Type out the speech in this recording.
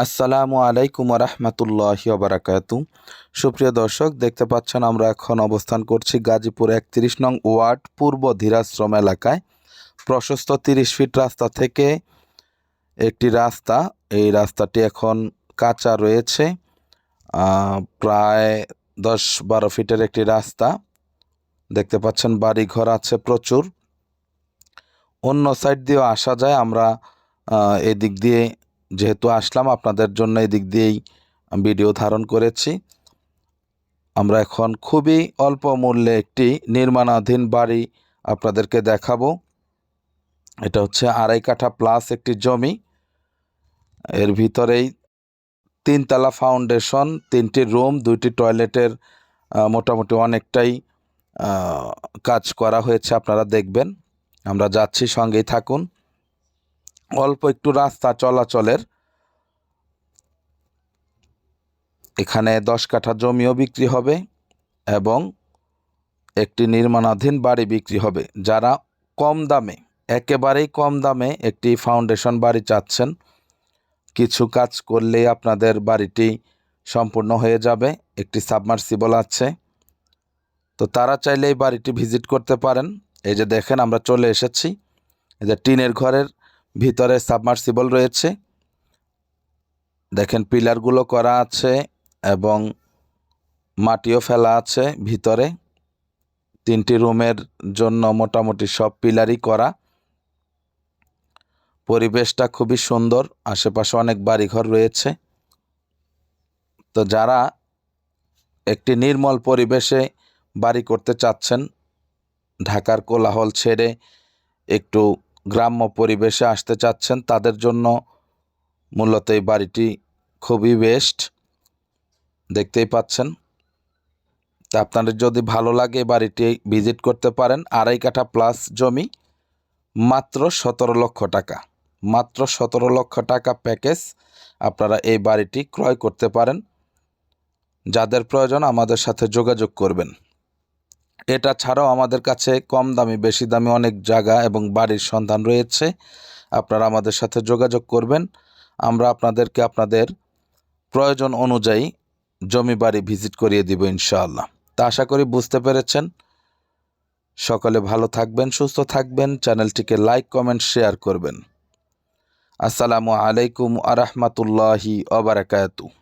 আসসালামু আলাইকুম রহমতুল্লাহি ওবারাকাতু। সুপ্রিয় দর্শক, দেখতে পাচ্ছেন আমরা এখন অবস্থান করছি গাজীপুর 31 নং ওয়ার্ড পূর্ব ধীরাশ্রম এলাকায়। প্রশস্ত 30 ফিট রাস্তা থেকে একটি রাস্তা, এই রাস্তাটি এখন কাঁচা রয়েছে। প্রায় 10-12 ফিটের একটি রাস্তা। দেখতে পাচ্ছেন বাড়ি ঘর আছে প্রচুর। অন্য সাইড দিয়েও আসা যায়। আমরা এদিক দিয়ে যেহেতু আসলাম, আপনাদের জন্য এদিক দিয়েই ভিডিও ধারণ করেছি। আমরা এখন খুবই অল্প মূল্যে একটি নির্মাণাধীন বাড়ি আপনাদেরকে দেখাবো। এটা হচ্ছে 2.5 কাঠা প্লাস একটি জমি। এর ভিতরেই 3 তলা ফাউন্ডেশন, 3টি রুম, 2টি টয়লেটের মোটামুটি অনেকটাই কাজ করা হয়েছে, আপনারা দেখবেন। আমরা যাচ্ছি, সঙ্গেই থাকুন। অল্প একটু রাস্তা চলাচলের। এখানে 10 কাঠা জমিও বিক্রি হবে এবং একটি নির্মাণাধীন বাড়ি বিক্রি হবে। যারা কম দামে, একেবারেই কম দামে একটি ফাউন্ডেশন বাড়ি চাচ্ছেন, কিছু কাজ করলেই আপনাদের বাড়িটি সম্পূর্ণ হয়ে যাবে, একটি সাবমার্সিবল আছে, তো তারা চাইলে এই বাড়িটি ভিজিট করতে পারেন। এই যে দেখেন, আমরা চলে এসেছি। এই যে টিনের ঘরের ভিতরে সাবমার্সিবল রয়েছে, দেখেন পিলারগুলো করা আছে এবং মাটিও ফেলা আছে ভিতরে। 3টি রুমের জন্য মোটামুটি সব পিলারই করা। পরিবেশটা খুবই সুন্দর, আশেপাশে অনেক বাড়িঘর রয়েছে। তো যারা একটি নির্মল পরিবেশে বাড়ি করতে চাচ্ছেন, ঢাকার কোলাহল ছেড়ে একটু গ্রাম্য পরিবেশে আসতে চাচ্ছেন, তাদের জন্য মূলত এই বাড়িটি খুবই বেস্ট। দেখতেই পাচ্ছেন। তা আপনাদের যদি ভালো লাগে বাড়িটি ভিজিট করতে পারেন। 2.5 কাঠা প্লাস জমি, মাত্র 17 লক্ষ টাকা। মাত্র 17 লক্ষ টাকা প্যাকেজ আপনারা এই বাড়িটি ক্রয় করতে পারেন। যাদের প্রয়োজন আমাদের সাথে যোগাযোগ করবেন। এটা ছাড়াও আমাদের কাছে কম দামি, বেশি দামি অনেক জায়গা এবং বাড়ির সন্ধান রয়েছে। আপনারা আমাদের সাথে যোগাযোগ করবেন। আমরা আপনাদেরকে আপনাদের প্রয়োজন অনুযায়ী জমি বাড়ি ভিজিট করিয়ে দিব ইনশাআল্লাহ। তা আশা করি বুঝতে পেরেছেন। সকলে ভালো থাকবেন, সুস্থ থাকবেন। চ্যানেলটিকে লাইক, কমেন্ট, শেয়ার করবেন। আসসালামু আলাইকুম আ রহমতুল্লাহি ওয়া বারাকাতুহু।